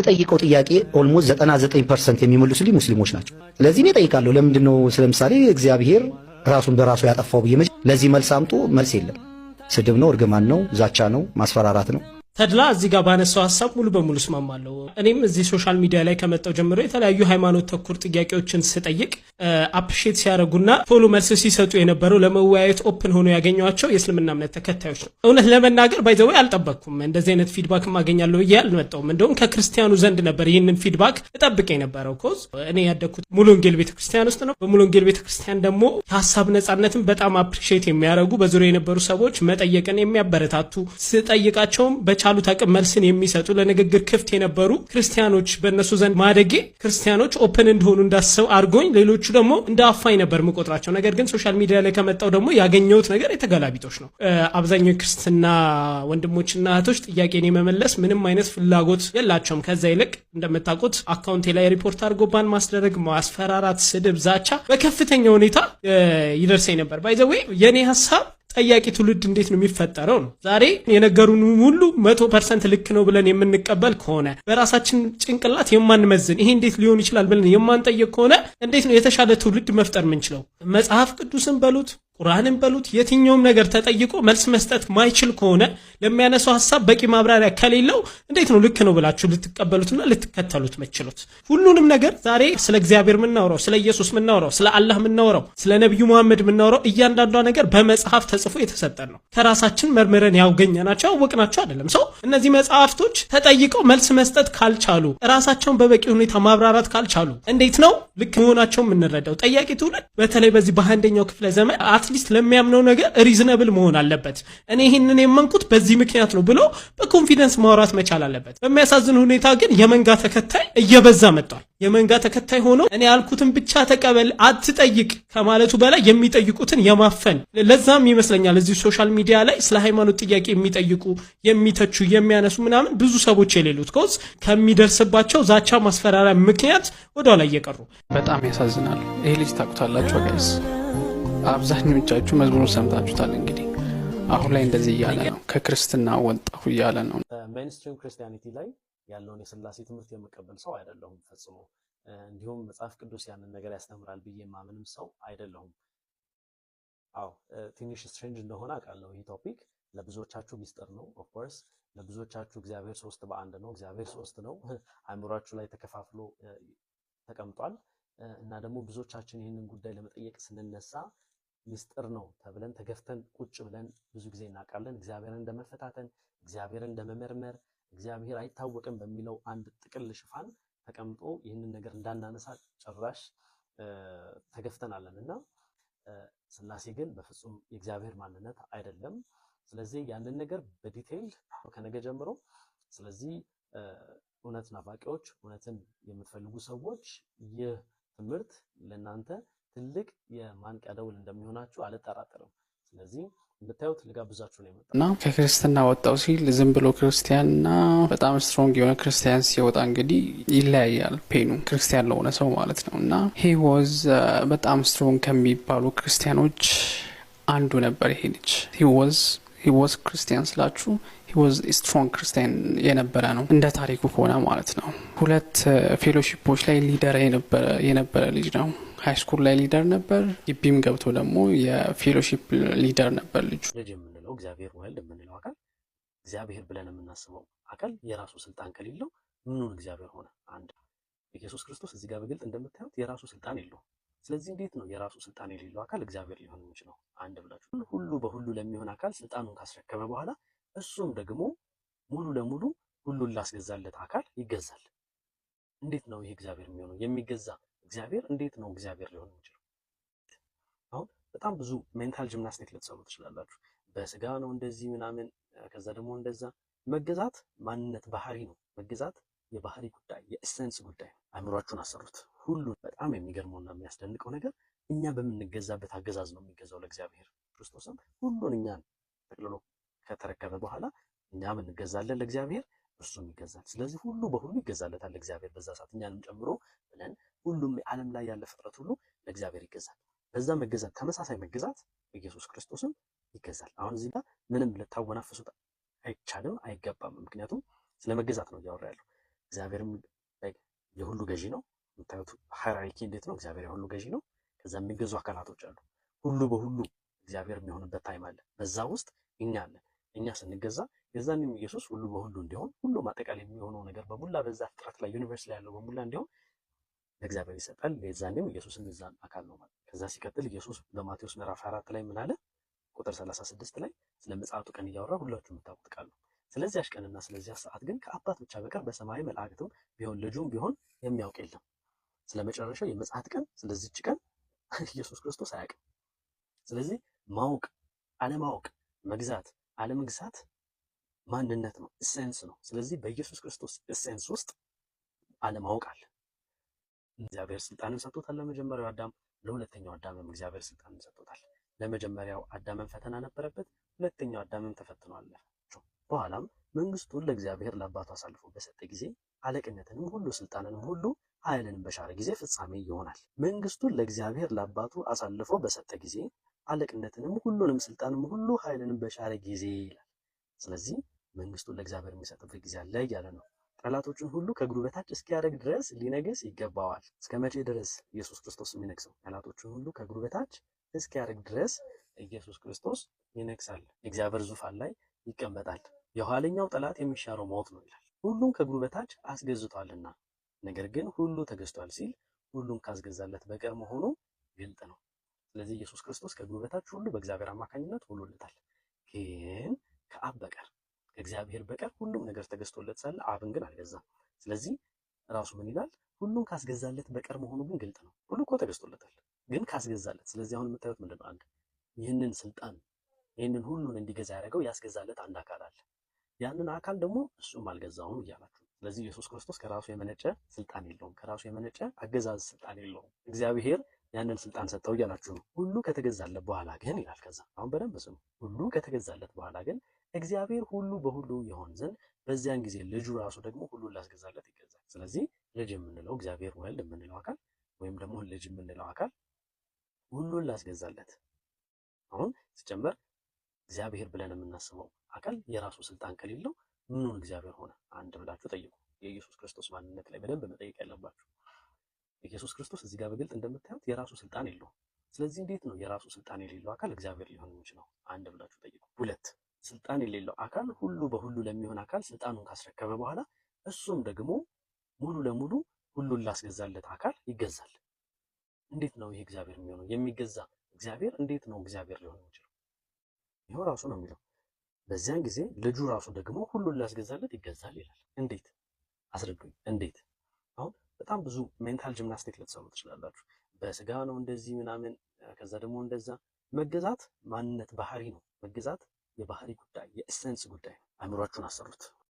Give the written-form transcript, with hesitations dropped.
ለምጠይቀው ጥያቄ ኦልሞስት 99% የሚመልሱልኝ ሙስሊሞች ናቸው። ስለዚህ እኔ እጠይቃለሁ ለምንድነው ስለምሳሌ እግዚአብሔር ራሱን በራሱ ያጠፋው ብዬ ለዚህ መልስ አምጡ፣ መልስ የለም። ስድብ ነው፣ እርግማን ነው፣ ዛቻ ነው፣ ማስፈራራት ነው። ተድላ እዚህ ጋር ባነሳው ሐሳብ ሙሉ በሙሉ እስማማለሁ። እኔም እዚህ ሶሻል ሚዲያ ላይ ከመጣው ጀምሮ የተለያዩ ሃይማኖት ተኩር ጥያቄዎችን ስጠይቅ አፕሪሺየት ሲያደርጉና ቶሎ መልስ ሲሰጡ የነበረው ለመወያየት ኦፕን ሆኖ ያገኘዋቸው የእስልምና እምነት ተከታዮች ነው። እውነት ለመናገር ባይዘው አልጠበቅኩም፣ እንደዚህ አይነት ፊድባክ ማገኛለሁ ብዬ አልመጣሁም። እንደውም ከክርስቲያኑ ዘንድ ነበር ይህንን ፊድባክ እጠብቅ የነበረው። ኮዝ እኔ ያደግኩት ሙሉ ወንጌል ቤተክርስቲያን ውስጥ ነው። በሙሉ ወንጌል ቤተክርስቲያን ደግሞ የሐሳብ ነጻነትን በጣም አፕሪሺየት የሚያደርጉ በዙሪያ የነበሩ ሰዎች መጠየቅን የሚያበረታቱ ስጠይቃቸውም ቻሉት አቅም መልስን የሚሰጡ ለንግግር ክፍት የነበሩ ክርስቲያኖች በእነሱ ዘንድ ማደጌ ክርስቲያኖች ኦፕን እንደሆኑ እንዳስብ አድርጎኝ፣ ሌሎቹ ደግሞ እንደ አፋኝ ነበር መቆጥራቸው። ነገር ግን ሶሻል ሚዲያ ላይ ከመጣው ደግሞ ያገኘሁት ነገር የተገላቢጦች ነው። አብዛኛው የክርስትና ወንድሞችና እህቶች ጥያቄን የመመለስ ምንም አይነት ፍላጎት የላቸውም። ከዛ ይልቅ እንደምታውቁት አካውንቴ ላይ ሪፖርት አድርጎ ባን ማስደረግ፣ ማስፈራራት፣ ስድብ፣ ዛቻ በከፍተኛ ሁኔታ ይደርሰኝ ነበር። ባይ ዘ ዌይ የኔ ሐሳብ ጠያቂ ትውልድ እንዴት ነው የሚፈጠረው ነው። ዛሬ የነገሩን ሁሉ 100% ልክ ነው ብለን የምንቀበል ከሆነ በራሳችን ጭንቅላት የማንመዝን ይሄ እንዴት ሊሆን ይችላል ብለን የማንጠይቅ ከሆነ እንዴት ነው የተሻለ ትውልድ መፍጠር የምንችለው? መጽሐፍ ቅዱስን በሉት ቁርአንን በሉት የትኛውም ነገር ተጠይቆ መልስ መስጠት ማይችል ከሆነ ለሚያነሳው ሐሳብ በቂ ማብራሪያ ከሌለው እንዴት ነው ልክ ነው ብላችሁ ልትቀበሉትና ልትከተሉት መችሉት? ሁሉንም ነገር ዛሬ ስለ እግዚአብሔር ምናወራው፣ ስለ ኢየሱስ ምናወራው፣ ስለ አላህ ምናወራው፣ ስለ ነብዩ መሐመድ ምናወራው እያንዳንዷ ነገር በመጽሐፍ ተጽፎ የተሰጠን ነው። ከራሳችን መርምረን ያገኘናቸው ያወቅናቸው አይደለም። ሰው እነዚህ መጽሐፍቶች ተጠይቀው መልስ መስጠት ካልቻሉ፣ ራሳቸውን በበቂ ሁኔታ ማብራራት ካልቻሉ እንዴት ነው ልክ መሆናቸው የምንረዳው? ጠያቂ ትውልድ በተለይ በዚህ በ21ኛው ክፍለ ዘመን አትሊስት ለሚያምነው ነገር ሪዝነብል መሆን አለበት። እኔ ይህንን የመንኩት በዚህ ምክንያት ነው ብሎ በኮንፊደንስ ማውራት መቻል አለበት። በሚያሳዝን ሁኔታ ግን የመንጋ ተከታይ እየበዛ መጥቷል። የመንጋ ተከታይ ሆኖ እኔ ያልኩትን ብቻ ተቀበል አትጠይቅ ከማለቱ በላይ የሚጠይቁትን የማፈን ለዛም ይመስለኛል እዚህ ሶሻል ሚዲያ ላይ ስለ ሃይማኖት ጥያቄ የሚጠይቁ የሚተቹ የሚያነሱ ምናምን ብዙ ሰዎች የሌሉት ኮዝ ከሚደርስባቸው ዛቻ ማስፈራሪያ ምክንያት ወደኋላ እየቀሩ በጣም ያሳዝናሉ። ይሄ ልጅ ታውቁታላችሁ ጋይስ፣ አብዛኞቻችሁ መዝሙሩን ሰምታችሁታል። እንግዲህ አሁን ላይ እንደዚህ እያለ ነው፣ ከክርስትና ወጣሁ እያለ ነው። ሜይንስትሪም ክርስቲያኒቲ ላይ ያለውን የሥላሴ ትምህርት የመቀበል ሰው አይደለሁም ፈጽሞ። እንዲሁም መጽሐፍ ቅዱስ ያንን ነገር ያስተምራል ብዬ ማምንም ሰው አይደለሁም። አዎ ትንሽ ስትሬንጅ እንደሆነ አውቃለሁ። ይህ ቶፒክ ለብዙዎቻችሁ ሚስጥር ነው። ኦፍ ኮርስ ለብዙዎቻችሁ እግዚአብሔር ሶስት በአንድ ነው፣ እግዚአብሔር ሶስት ነው አእምሯችሁ ላይ ተከፋፍሎ ተቀምጧል። እና ደግሞ ብዙዎቻችን ይህንን ጉዳይ ለመጠየቅ ስንነሳ ሚስጥር ነው ተብለን ተገፍተን ቁጭ ብለን ብዙ ጊዜ እናውቃለን። እግዚአብሔርን እንደመፈታተን፣ እግዚአብሔርን እንደመመርመር፣ እግዚአብሔር አይታወቅም በሚለው አንድ ጥቅል ሽፋን ተቀምጦ ይህንን ነገር እንዳናነሳ ጭራሽ ተገፍተናለን። እና ሥላሴ ግን በፍጹም የእግዚአብሔር ማንነት አይደለም። ስለዚህ ያንን ነገር በዲቴይል ከነገ ጀምሮ ስለዚህ እውነት ናፋቂዎች፣ እውነትን የምትፈልጉ ሰዎች ይህ ትምህርት ለእናንተ ትልቅ የማንቂያ ደውል እንደሚሆናችሁ አልጠራጠርም። ስለዚህ እንድታዩት ልጋብዛችሁ ነው የመጣው። እና ከክርስትና ወጣው ሲል ዝም ብሎ ክርስቲያንና በጣም ስትሮንግ የሆነ ክርስቲያን ሲወጣ እንግዲህ ይለያያል ፔኑ፣ ክርስቲያን ለሆነ ሰው ማለት ነው። እና ሂ ዋዝ በጣም ስትሮንግ ከሚባሉ ክርስቲያኖች አንዱ ነበር ይሄ ልጅ። ሂ ዋዝ ክርስቲያን ስላችሁ ሂ ዋዝ ስትሮንግ ክርስቲያን የነበረ ነው እንደ ታሪኩ ከሆነ ማለት ነው። 2 ፌሎሺፖች ላይ ሊደር የነበረ ልጅ ነው። ሃይስኩል ላይ ሊደር ነበር፣ ግቢም ገብቶ ደግሞ የፌሎሺፕ ሊደር ነበር ልጁ። ልጅ የምንለው እግዚአብሔር ወልድ የምንለው አካል እግዚአብሔር ብለን የምናስበው አካል የራሱ ስልጣን ከሌለው ምኑን እግዚአብሔር ሆነ? አንድ ኢየሱስ ክርስቶስ እዚህ ጋር በግልጥ እንደምታዩት የራሱ ስልጣን የለውም። ስለዚህ እንዴት ነው የራሱ ስልጣን የሌለው አካል እግዚአብሔር ሊሆን የሚችለው? አንድ ብላችሁ ሁሉ በሁሉ ለሚሆን አካል ስልጣኑን ካስረከበ በኋላ እሱም ደግሞ ሙሉ ለሙሉ ሁሉን ላስገዛለት አካል ይገዛል። እንዴት ነው ይሄ እግዚአብሔር የሚሆነው? የሚገዛ እግዚአብሔር እንዴት ነው እግዚአብሔር ሊሆን የሚችለው? አሁን በጣም ብዙ ሜንታል ጂምናስቲክ ልትሰሩ ትችላላችሁ። በስጋ ነው እንደዚህ ምናምን፣ ከዛ ደግሞ እንደዛ። መገዛት ማንነት ባህሪ ነው። መገዛት የባህሪ ጉዳይ፣ የኤሰንስ ጉዳይ። አእምሯችሁን አሰሩት። ሁሉ በጣም የሚገርመውና የሚያስደንቀው ነገር እኛ በምንገዛበት አገዛዝ ነው የሚገዛው ለእግዚአብሔር። ክርስቶስም ሁሉን እኛን ጠቅልሎ ከተረከበ በኋላ እኛም እንገዛለን ለእግዚአብሔር፣ እሱም ይገዛል። ስለዚህ ሁሉ በሁሉ ይገዛለታል ለእግዚአብሔር በዛ ሰዓት እኛንም ጨምሮ ብለን ሁሉም ዓለም ላይ ያለ ፍጥረት ሁሉ ለእግዚአብሔር ይገዛል። በዛ መገዛት ተመሳሳይ መገዛት ኢየሱስ ክርስቶስም ይገዛል። አሁን እዚህ ጋር ምንም ልታወናፍሱት አይቻልም፣ አይገባም። ምክንያቱም ስለ መገዛት ነው እያወራ ያለው። እግዚአብሔርም የሁሉ ገዢ ነው። የምታዩት ሃይራርኪ እንዴት ነው? እግዚአብሔር የሁሉ ገዢ ነው። ከዛ የሚገዙ አካላቶች አሉ። ሁሉ በሁሉ እግዚአብሔር የሚሆንበት ታይም አለ። በዛ ውስጥ እኛ አለን። እኛ ስንገዛ የዛንም ኢየሱስ ሁሉ በሁሉ እንዲሆን ሁሉ ማጠቃለያ የሚሆነው ነገር በሙላ በዛ ፍጥረት ላይ ዩኒቨርስ ላይ ያለው በሙላ እንዲሆን ለእግዚአብሔር ይሰጣል። የዛንም ኢየሱስም የዛን አካል ነው ማለት። ከዛ ሲቀጥል ኢየሱስ በማቴዎስ ምዕራፍ 4 ላይ ምን አለ? ቁጥር 36 ላይ ስለ ምጽአቱ ቀን እያወራ ሁላችሁ የምታውቁት ቃል ነው። ስለዚያች ቀንና ስለዚያ ሰዓት ግን ከአባት ብቻ በቀር በሰማይ መላእክትም ቢሆን ልጁም ቢሆን የሚያውቅ የለም። ስለ መጨረሻው የምጽአት ቀን ስለዚች ቀን ኢየሱስ ክርስቶስ አያውቅም። ስለዚህ ማወቅ፣ አለማወቅ፣ መግዛት፣ አለመግዛት ማንነት ነው፣ ኢሴንስ ነው። ስለዚህ በኢየሱስ ክርስቶስ ኢሴንስ ውስጥ አለማወቅ አለ። እግዚአብሔር ስልጣንን ሰጥቶታል ለመጀመሪያው አዳም፣ ለሁለተኛው አዳምም እግዚአብሔር ስልጣንን ሰጥቶታል። ለመጀመሪያው አዳምም ፈተና ነበረበት፣ ሁለተኛው አዳምም ተፈትኗል። በኋላም መንግስቱን ለእግዚአብሔር ለአባቱ አሳልፎ በሰጠ ጊዜ አለቅነትንም ሁሉ ስልጣንንም ሁሉ ኃይልንም በሻረ ጊዜ ፍጻሜ ይሆናል። መንግስቱን ለእግዚአብሔር ለአባቱ አሳልፎ በሰጠ ጊዜ አለቅነትንም ሁሉንም ስልጣንም ሁሉ ኃይልንም በሻረ ጊዜ ይላል። ስለዚህ መንግስቱን ለእግዚአብሔር የሚሰጥበት ጊዜ አለ እያለ ነው። ጠላቶቹን ሁሉ ከእግሩ በታች እስኪያደርግ ድረስ ሊነግስ ይገባዋል። እስከ መቼ ድረስ ኢየሱስ ክርስቶስ የሚነግሰው? ጠላቶቹን ሁሉ ከእግሩ በታች እስኪያደርግ ድረስ ኢየሱስ ክርስቶስ ይነግሳል። የእግዚአብሔር ዙፋን ላይ ይቀመጣል። የኋለኛው ጠላት የሚሻረው ሞት ነው ይላል። ሁሉም ከእግሩ በታች አስገዝቷልና፣ ነገር ግን ሁሉ ተገዝቷል ሲል ሁሉም ካስገዛለት በቀር መሆኑ ግልጥ ነው። ስለዚህ ኢየሱስ ክርስቶስ ከእግሩ በታች ሁሉ በእግዚአብሔር አማካኝነት ሆኖለታል። ግን ከአብ በቀር ከእግዚአብሔር በቀር ሁሉም ነገር ተገዝቶለት ሳለ አብን ግን አልገዛም። ስለዚህ ራሱ ምን ይላል? ሁሉም ካስገዛለት በቀር መሆኑ ግን ግልጥ ነው። ሁሉ እኮ ተገዝቶለታል፣ ግን ካስገዛለት። ስለዚህ አሁን የምታዩት ምንድን ነው? አንድ ይህንን ስልጣን ይህንን ሁሉን እንዲገዛ ያደረገው ያስገዛለት አንድ አካል አለ። ያንን አካል ደግሞ እሱም አልገዛውም እያላችሁ። ስለዚህ ኢየሱስ ክርስቶስ ከራሱ የመነጨ ስልጣን የለውም፣ ከራሱ የመነጨ አገዛዝ ስልጣን የለውም። እግዚአብሔር ያንን ስልጣን ሰጠው እያላችሁ ነው። ሁሉ ከተገዛለት በኋላ ግን ይላል። ከዛ አሁን በደንብ ስሙ። ሁሉ ከተገዛለት በኋላ ግን እግዚአብሔር ሁሉ በሁሉ ይሆን ዘንድ በዚያን ጊዜ ልጁ ራሱ ደግሞ ሁሉን ላስገዛለት ይገዛል። ስለዚህ ልጅ የምንለው እግዚአብሔር ወልድ የምንለው አካል ወይም ደግሞ ልጅ የምንለው አካል ሁሉን ላስገዛለት። አሁን ሲጨመር እግዚአብሔር ብለን የምናስበው አካል የራሱ ስልጣን ከሌለው ምኑን እግዚአብሔር ሆነ? አንድ ብላችሁ ጠይቁ። የኢየሱስ ክርስቶስ ማንነት ላይ በደንብ መጠየቅ ያለባችሁ። ኢየሱስ ክርስቶስ እዚህ ጋር በግልጥ እንደምታዩት የራሱ ስልጣን የለውም። ስለዚህ እንዴት ነው የራሱ ስልጣን የሌለው አካል እግዚአብሔር ሊሆን የሚችለው? አንድ ብላችሁ ጠይቁ። ሁለት፣ ስልጣን የሌለው አካል ሁሉ በሁሉ ለሚሆን አካል ስልጣኑን ካስረከበ በኋላ እሱም ደግሞ ሙሉ ለሙሉ ሁሉን ላስገዛለት አካል ይገዛል። እንዴት ነው ይሄ እግዚአብሔር የሚሆነው? የሚገዛ እግዚአብሔር እንዴት ነው እግዚአብሔር ሊሆን የሚችለው? ይኸው ራሱ ነው የሚለው። በዚያን ጊዜ ልጁ ራሱ ደግሞ ሁሉን ላስገዛለት ይገዛል ይላል። እንዴት? አስረዱኝ። እንዴት? አሁን በጣም ብዙ ሜንታል ጂምናስቲክ ልትሰሩ ትችላላችሁ። በስጋ ነው እንደዚህ ምናምን፣ ከዛ ደግሞ እንደዛ። መገዛት ማንነት ባህሪ ነው። መገዛት የባህሪ ጉዳይ፣ የኤሰንስ ጉዳይ ነው። አእምሯችሁን አሰሩት።